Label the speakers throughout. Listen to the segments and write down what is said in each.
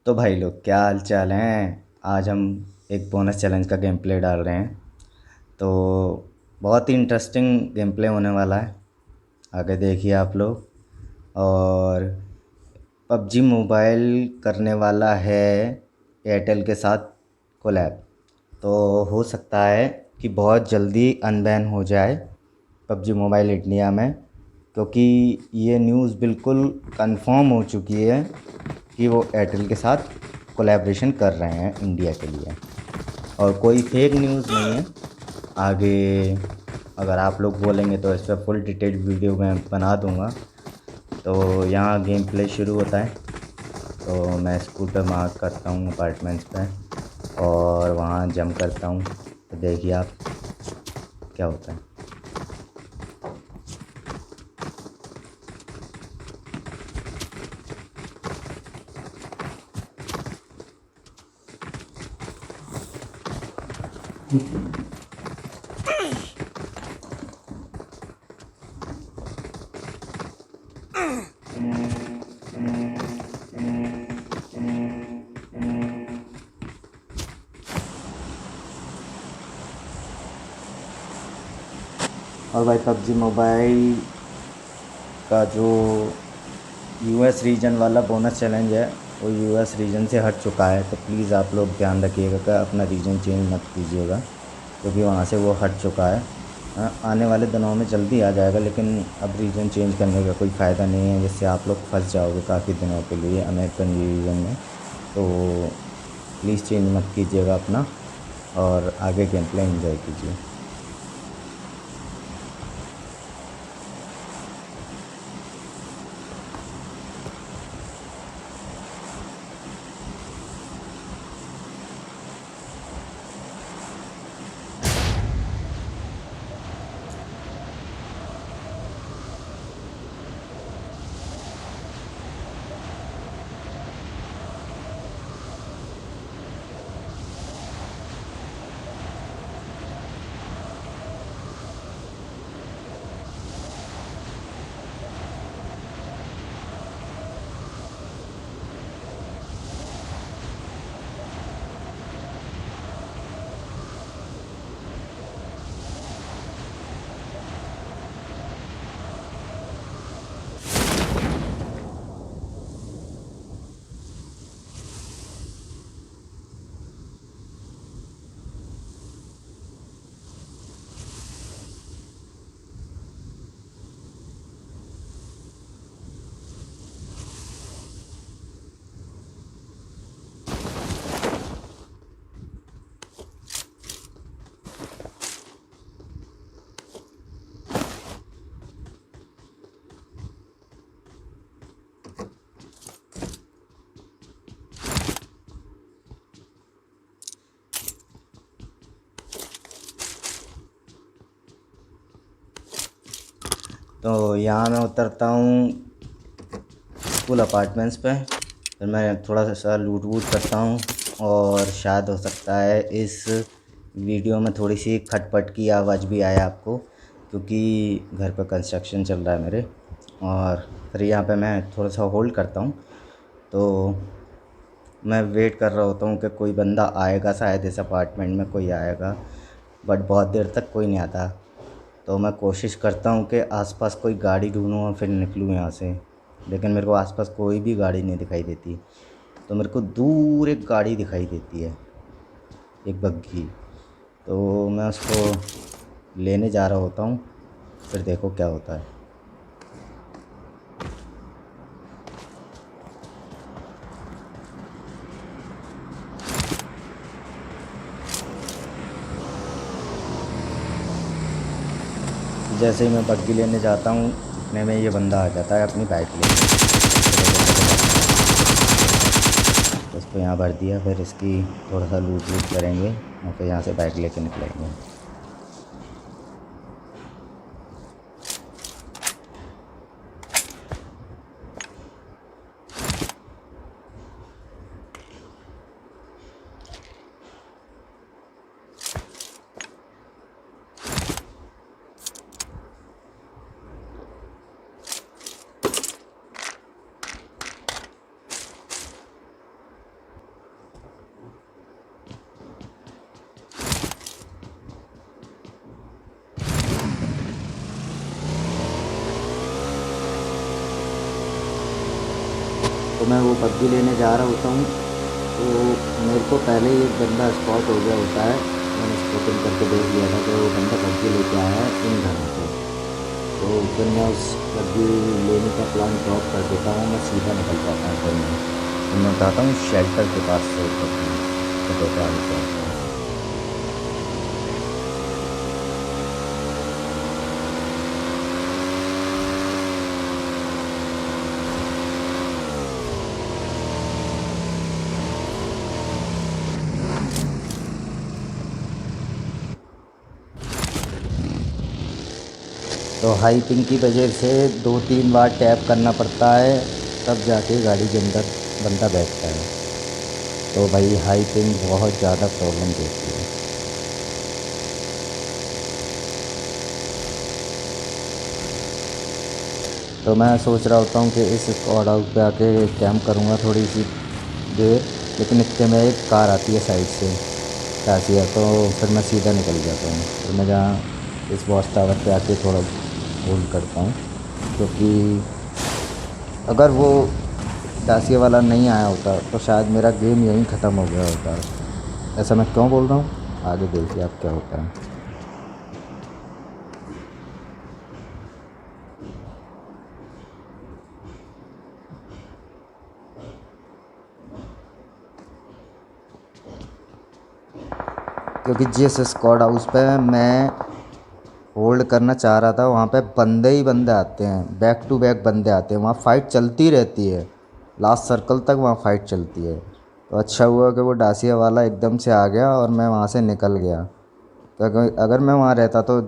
Speaker 1: तो भाई लोग क्या हाल चाल हैं। आज हम एक बोनस चैलेंज का गेम प्ले डाल रहे हैं। तो बहुत ही इंटरेस्टिंग गेम प्ले होने वाला है। आगे देखिए आप लोग। और पबजी मोबाइल करने वाला है एयरटेल के साथ कोलैब। तो हो सकता है कि बहुत जल्दी अनबैन हो जाए पबजी मोबाइल इंडिया में, क्योंकि ये न्यूज़ बिल्कुल कंफर्म हो चुकी है कि वो एयरटेल के साथ कोलैबोरेशन कर रहे हैं इंडिया के लिए। और कोई फेक न्यूज़ नहीं है। आगे अगर आप लोग बोलेंगे तो इस पर फुल डिटेल वीडियो मैं बना दूंगा। तो यहाँ गेम प्ले शुरू होता है। तो मैं स्कूटर मार्क करता हूँ अपार्टमेंट्स पे और वहाँ जंप करता हूँ। तो देखिए आप क्या होता है। और भाई पबजी मोबाइल का जो यूएस रीजन वाला बोनस चैलेंज है वो यूएस रीजन से हट चुका है। तो प्लीज़ आप लोग ध्यान रखिएगा कि अपना रीजन चेंज मत कीजिएगा, क्योंकि वहाँ से वो हट चुका है। आने वाले दिनों में जल्दी आ जाएगा, लेकिन अब रीजन चेंज करने का कोई फ़ायदा नहीं है, जिससे आप लोग फंस जाओगे काफ़ी दिनों के लिए अमेरिकन रीजन में। तो प्लीज़ चेंज मत कीजिएगा अपना, और आगे गेम प्ले एंजॉय कीजिए। तो यहाँ मैं उतरता हूँ स्कूल अपार्टमेंट्स पे। फिर मैं थोड़ा सा लूट वूट करता हूँ, और शायद हो सकता है इस वीडियो में थोड़ी सी खटपट की आवाज़ भी आए आपको, क्योंकि घर पर कंस्ट्रक्शन चल रहा है मेरे। और फिर यहाँ पे मैं थोड़ा सा होल्ड करता हूँ। तो मैं वेट कर रहा होता हूँ कि कोई बंदा आएगा, शायद इस अपार्टमेंट में कोई आएगा, बट बहुत देर तक कोई नहीं आता। तो मैं कोशिश करता हूँ कि आसपास कोई गाड़ी ढूंढूँ और फिर निकलूँ यहाँ से, लेकिन मेरे को आसपास कोई भी गाड़ी नहीं दिखाई देती। तो मेरे को दूर एक गाड़ी दिखाई देती है, एक बग्घी। तो मैं उसको लेने जा रहा होता हूँ, फिर देखो क्या होता है। जैसे ही मैं बग्घी लेने जाता हूँ, इतने में ये बंदा आ जाता है अपनी बाइक लेके। तो देखो कैसे करता है। तो इसको यहाँ भर दिया, फिर इसकी थोड़ा सा लूट वूट करेंगे और फिर यहाँ से बाइक लेके निकलेंगे। मैं वो पबजी लेने जा रहा होता हूँ तो मेरे को पहले ही एक बंदा स्पॉट हो गया होता है। मैंने स्पॉटिंग करके देख लिया था कि वो बंदा पबजी लेके आया है इन घरों पे। तो फिर मैं उस पबजी लेने का प्लान ड्रॉप कर देता हूँ, मैं सीधा निकल जाता हूँ। फिर मैं बताता हूँ शेल्टर के पास से पबजी तो देखो आगे क्या होता है। तो हाई पिंग की वजह से 2-3 बार टैप करना पड़ता है, तब जाके गाड़ी के अंदर बंदा बैठता है। तो भाई हाई पिंग बहुत ज़्यादा प्रॉब्लम देती है। तो मैं सोच रहा होता हूँ कि इस स्क्वाड हाउस पे आके कैंप करूँगा थोड़ी सी देर, लेकिन इतने में एक कार आती है साइड से टासिया, तो फिर मैं सीधा निकल जाता हूँ। फिर मैं जहाँ इस वॉच टावर पे आके थोड़ा होल्ड करता हूँ, क्योंकि अगर वो डासिया वाला नहीं आया होता तो शायद मेरा गेम यहीं ख़त्म हो गया होता। ऐसा मैं क्यों बोल रहा हूँ, आगे देखिए आप क्या होता है। क्योंकि जिस स्क्वाड हाउस पे मैं होल्ड करना चाह रहा था वहाँ पे बंदे ही बंदे आते हैं, बैक टू बैक बंदे आते हैं, वहाँ फ़ाइट चलती रहती है, लास्ट सर्कल तक वहाँ फ़ाइट चलती है। तो अच्छा हुआ कि वो डासिया वाला एकदम से आ गया और मैं वहाँ से निकल गया, क्योंकि अगर मैं वहाँ रहता तो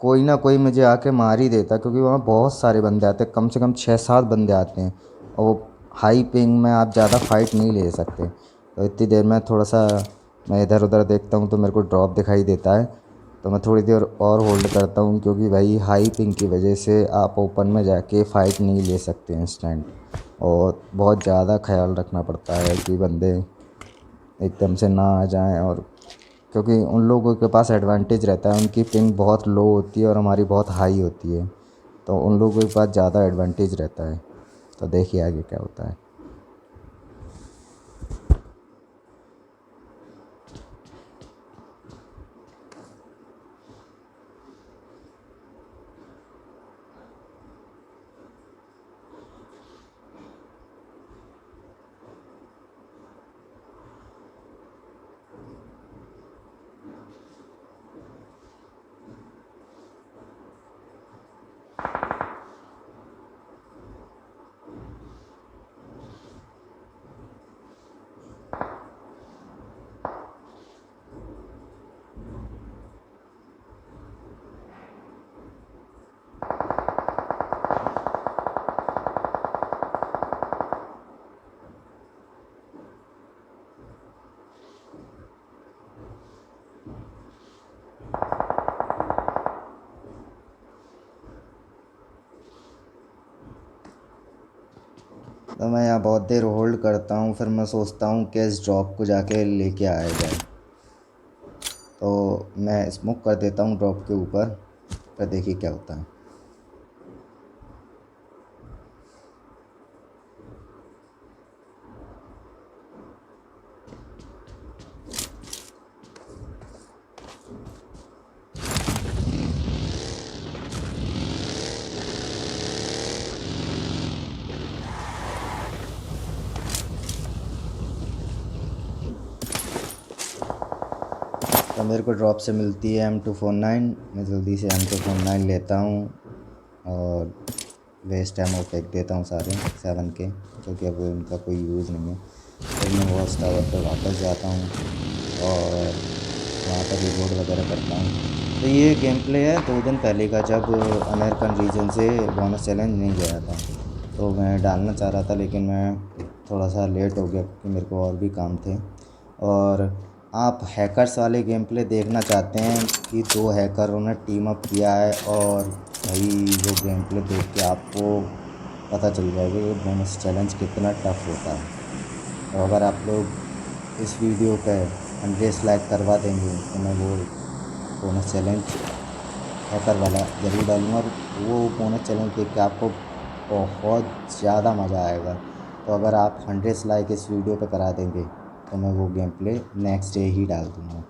Speaker 1: कोई ना कोई मुझे आके मार ही देता, क्योंकि वहाँ बहुत सारे बंदे आते हैं, कम से कम 6-7 बंदे आते हैं। और वो हाई पिंग में आप ज़्यादा फ़ाइट नहीं ले सकते। तो इतनी देर में थोड़ा सा मैं इधर उधर देखता हूँ तो मेरे को ड्रॉप दिखाई देता है, तो मैं थोड़ी देर और होल्ड करता हूँ, क्योंकि भाई हाई पिंग की वजह से आप ओपन में जाके फ़ाइट नहीं ले सकते इंस्टेंट। और बहुत ज़्यादा ख्याल रखना पड़ता है कि बंदे एकदम से ना आ जाएं, और क्योंकि उन लोगों के पास एडवांटेज रहता है, उनकी पिंग बहुत लो होती है और हमारी बहुत हाई होती है, तो उन लोगों के पास ज़्यादा एडवांटेज रहता है। तो देखिए आगे क्या होता है। तो मैं यहाँ बहुत देर होल्ड करता हूँ, फिर मैं सोचता हूँ कि इस ड्रॉप को जाके लेके आया जाए। तो मैं स्मोक कर देता हूँ ड्रॉप के ऊपर, फिर देखिए क्या होता है। तो मेरे को ड्रॉप से मिलती है M249। मैं जल्दी से M249 लेता हूँ और वेस्ट एमो फेंक देता हूँ सारे 7 के, क्योंकि अब उनका कोई यूज़ नहीं है। फिर मैं वॉच टावर पर वापस जाता हूँ और वहाँ पर रिलोड वगैरह करता हूँ। तो ये गेम प्ले है 2 दिन पहले का, जब अमेरिकन रीजन से बोनस चैलेंज नहीं गया था। तो मैं डालना चाह रहा था, लेकिन मैं थोड़ा सा लेट हो गया क्योंकि मेरे को और भी काम थे। और आप हैकर्स वाले गेम प्ले देखना चाहते हैं कि 2 हैकरों ने टीम अप किया है, और भाई वो गेम प्ले देख के आपको पता चल जाएगा कि बोनस चैलेंज कितना टफ होता है। तो अगर आप लोग इस वीडियो पे 100 लाइक करवा देंगे तो मैं वो बोनस चैलेंज हैकर वाला ज़रूर डालूँगा, और वो बोनस चैलेंज देख के आपको बहुत ज़्यादा मज़ा आएगा। तो अगर आप 100 लाइक इस वीडियो पे करा देंगे तो मैं वो गेम प्ले नेक्स्ट डे ही डाल दूँगा।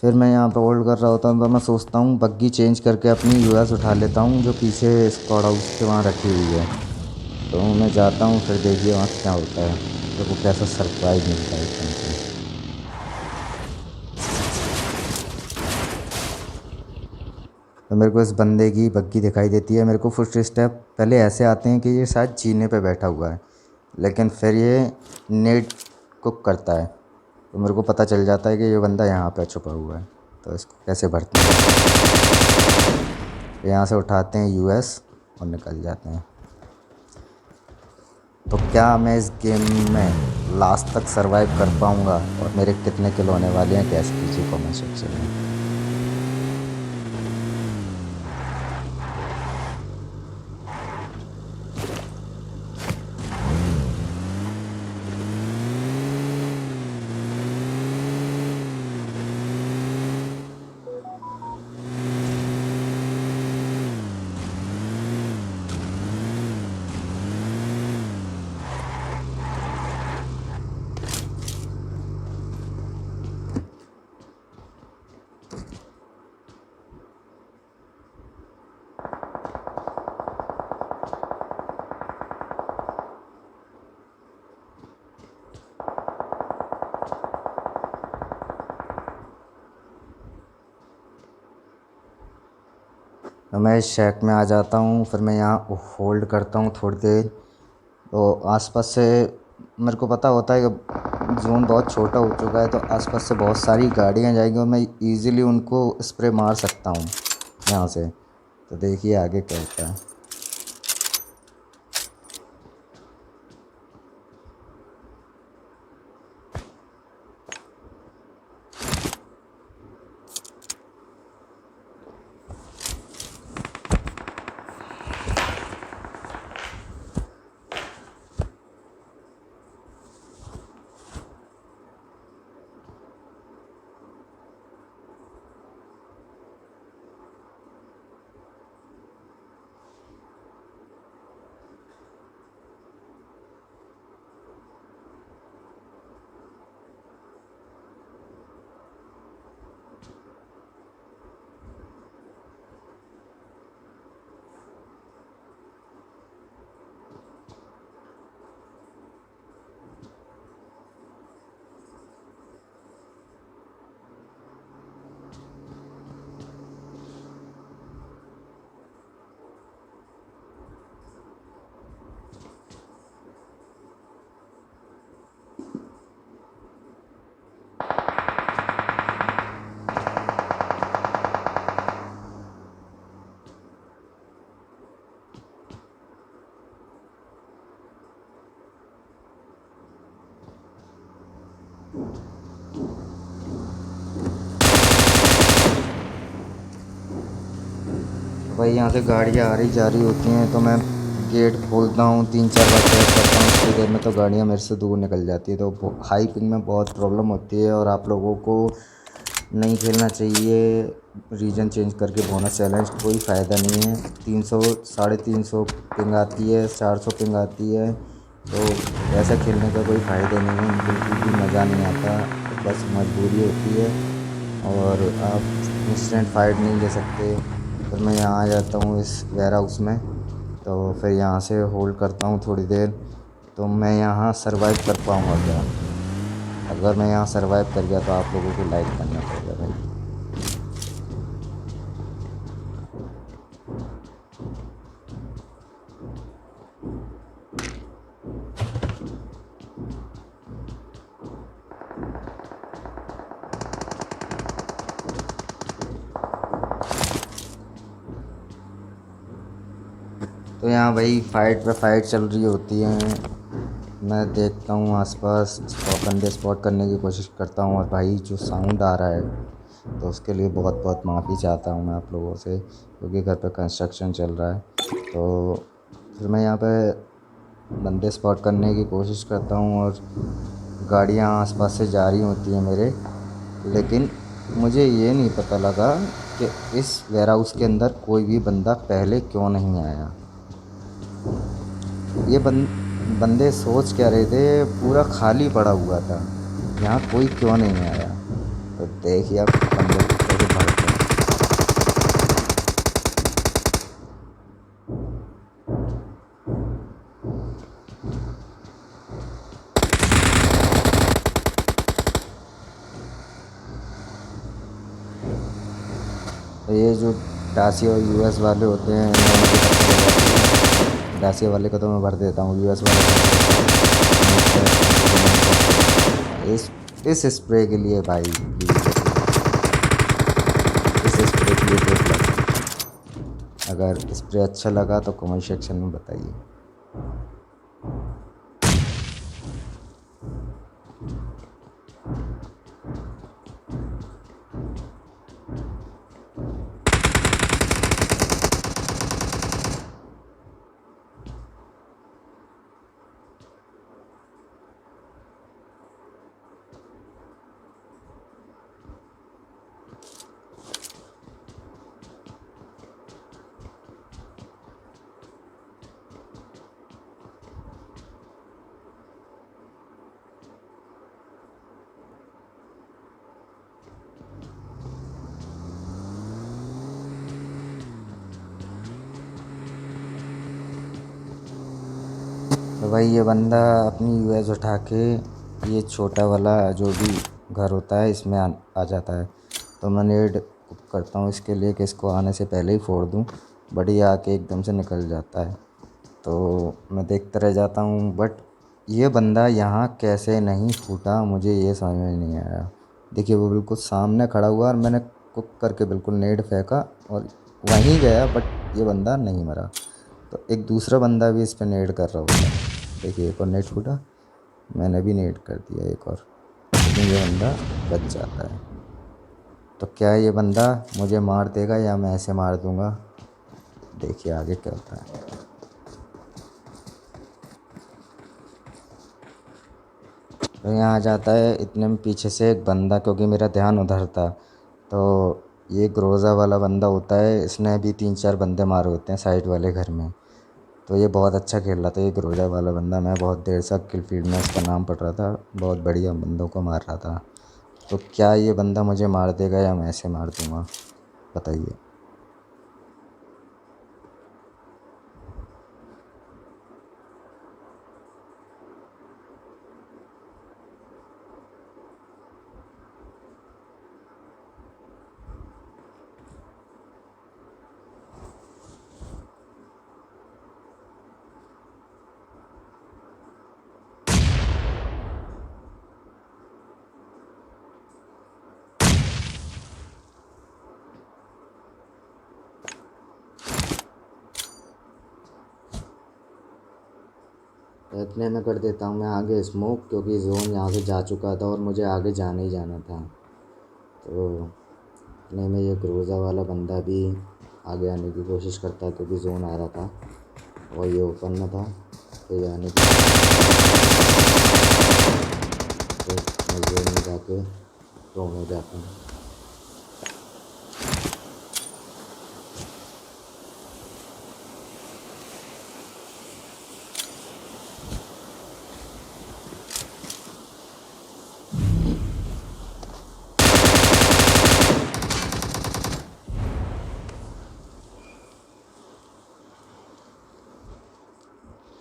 Speaker 1: फिर मैं यहाँ पे होल्ड कर रहा होता हूँ तो मैं सोचता हूँ बग्गी चेंज करके अपनी यूएस उठा लेता हूँ जो पीछे स्क्वाड हाउस के वहाँ रखी हुई है। तो मैं जाता हूँ, फिर देखिए वहाँ क्या होता है, तो वो कैसा सरप्राइज़ मिलता है एकदम से। तो मेरे को इस बंदे की बग्गी दिखाई देती है। मेरे को फुट स्टेप पहले ऐसे आते हैं कि ये शायद जीने पे बैठा हुआ है, लेकिन फिर ये नेट कुक करता है तो मेरे को पता चल जाता है कि ये बंदा यहाँ पे छुपा हुआ है। तो इसको कैसे भरते हैं, यहाँ से उठाते हैं यूएस और निकल जाते हैं। तो क्या मैं इस गेम में लास्ट तक सरवाइव कर पाऊँगा और मेरे कितने किलो होने वाले हैं, गैस कीजिए कमेंट सेक्शन में। तो मैं इस शैक में आ जाता हूँ, फिर मैं यहाँ होल्ड करता हूँ थोड़ी देर। तो आसपास से मेरे को पता होता है कि जोन बहुत छोटा हो चुका है, तो आसपास से बहुत सारी गाड़ियाँ जाएंगी और मैं इजीली उनको स्प्रे मार सकता हूँ यहाँ से। तो देखिए आगे क्या होता है। भाई यहाँ से गाड़ियाँ आ रही जा रही होती हैं, तो मैं गेट खोलता हूँ, 3-4 बार चेक करता हूँ, उतनी देर में तो गाड़ियाँ मेरे से दूर निकल जाती है। तो हाई पिंग में बहुत प्रॉब्लम होती है और आप लोगों को नहीं खेलना चाहिए रीजन चेंज करके बोनस चैलेंज, कोई फ़ायदा नहीं है। 300 350 पिंग आती है, 400 पिंग आती है, तो ऐसा खेलने का कोई फ़ायदा नहीं है, बिल्कुल भी मज़ा नहीं आता। तो बस मजबूरी होती है और आप इंस्टेंट फाइट नहीं ले सकते। फिर मैं यहाँ आ जाता हूँ इस वेयर हाउस में, तो फिर यहाँ से होल्ड करता हूँ थोड़ी देर। तो मैं यहाँ सरवाइव कर पाऊँगा क्या? अगर मैं यहाँ सरवाइव कर गया तो आप लोगों को लाइक करना पड़ेगा भाई। तो तो यहाँ भाई फाइट पे फाइट चल रही होती है। मैं देखता हूँ आसपास, बंदे स्पॉट करने की कोशिश करता हूँ। और भाई जो साउंड आ रहा है तो उसके लिए बहुत बहुत माफ़ी चाहता हूँ मैं आप लोगों से, क्योंकि घर पे कंस्ट्रक्शन चल रहा है। तो फिर मैं यहाँ पे बंदे स्पॉट करने की कोशिश करता हूँ और गाड़ियाँ आसपास से जा रही होती हैं मेरे। लेकिन मुझे ये नहीं पता लगा कि इस वेयरहाउस के अंदर कोई भी बंदा पहले क्यों नहीं आया। ये बंदे सोच क्या रहे थे, पूरा खाली पड़ा हुआ था, यहाँ कोई क्यों नहीं आया। तो देखिए आप बंदे कैसे भागते हैं। तो ये जो डासिया और यूएस वाले होते हैं इनमें उनकी टक्कर हो जाती है। डासिया वाले को तो मैं भर देता हूँ, यूएस वाले को नहीं भरता। इस स्प्रे के लिए भाई प्लीज़ इस स्प्रे के लिए देख लो। अगर स्प्रे अच्छा लगा तो कमेंट सेक्शन में बताइए। तो भाई ये बंदा अपनी यूएस उठा के ये छोटा वाला जो भी घर होता है इसमें आ जाता है। तो मैं नेड करता हूँ इसके लिए कि इसको आने से पहले ही फोड़ दूँ, बट ये आके एकदम से निकल जाता है। तो मैं देखता रह जाता हूँ, बट ये बंदा यहाँ कैसे नहीं फूटा मुझे ये समझ में नहीं आया। देखिए वो बिल्कुल सामने खड़ा हुआ और मैंने कुक करके बिल्कुल नेड फेंका और वहीं गया, बट ये बंदा नहीं मरा। तो एक दूसरा बंदा भी इस पर नेड कर रहा होता है। देखिए एक और नेट फूटा, मैंने भी नेट कर दिया एक और, लेकिन ये बंदा बच जाता है। तो क्या ये बंदा मुझे मार देगा या मैं ऐसे मार दूंगा, देखिए आगे क्या होता है। तो यहाँ आ जाता है, इतने में पीछे से एक बंदा, क्योंकि मेरा ध्यान उधर था, तो ये ग्रोज़ा वाला बंदा होता है, इसने भी 3-4 बंदे मारे होते हैं साइड वाले घर में। तो ये बहुत अच्छा खेल रहा था ये ग्रोजा वाला बंदा। मैं बहुत देर से किल फील्ड में इसका नाम पढ़ रहा था, बहुत बढ़िया बंदों को मार रहा था। तो क्या ये बंदा मुझे मार देगा या मैं ऐसे मार दूंगा, बताइए। इतने में कर देता हूँ मैं आगे स्मोक, क्योंकि जोन यहाँ से जा चुका था और मुझे आगे जाना ही जाना था। तो इतने में ये ग्रोजा वाला बंदा भी आगे आने की कोशिश करता है, क्योंकि जोन आ रहा था और ये ओपन में था। तो ये आने की, तो मैं जोन में जाके ड्रोन हो जाता हूँ।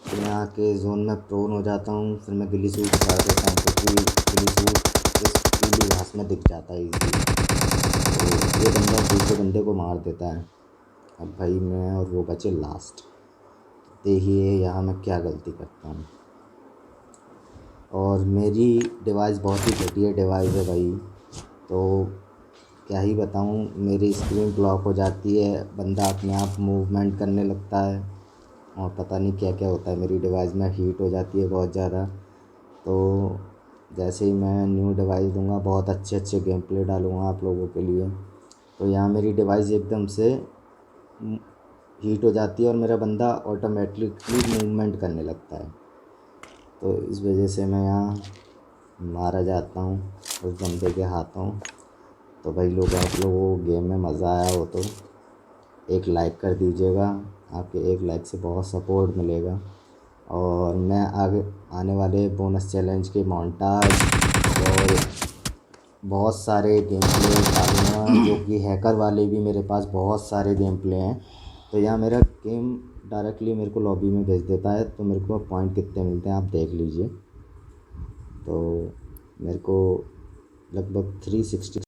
Speaker 1: फिर मैं आके जोन में प्रोन हो जाता हूँ, फिर मैं गिली सूट उतार देता हूँ, क्योंकि गिली सूट इस पीली घास में दिख जाता है इजीली। तो ये बंदा दूसरे बंदे को मार देता है। अब भाई मैं और वो बचे लास्ट। देखिए यहाँ मैं क्या गलती करता हूँ। और मेरी डिवाइस बहुत ही घटिया डिवाइस है भाई, तो क्या ही बताऊँ, मेरी स्क्रीन ब्लॉक हो जाती है, बंदा अपने आप मूवमेंट करने लगता है और पता नहीं क्या क्या होता है, मेरी डिवाइस में हीट हो जाती है बहुत ज़्यादा। तो जैसे ही मैं न्यू डिवाइस दूंगा बहुत अच्छे अच्छे गेम प्ले डालूँगा आप लोगों के लिए। तो यहाँ मेरी डिवाइस एकदम से हीट हो जाती है और मेरा बंदा ऑटोमेटिकली मूवमेंट करने लगता है। तो इस वजह से मैं यहाँ मारा जाता हूँ उस बंदे के हाथों। तो भाई लोग, आप लोगों को गेम में मज़ा आया हो तो एक लाइक कर दीजिएगा। आपके एक लाइक से बहुत सपोर्ट मिलेगा और मैं आगे आने वाले बोनस चैलेंज के मोन्टाज और बहुत सारे गेम प्ले डालूँगा, जो कि हैकर वाले भी मेरे पास बहुत सारे गेम प्ले हैं। तो यहाँ मेरा गेम डायरेक्टली मेरे को लॉबी में भेज देता है, तो मेरे को पॉइंट कितने मिलते हैं आप देख लीजिए। तो मेरे को लगभग 360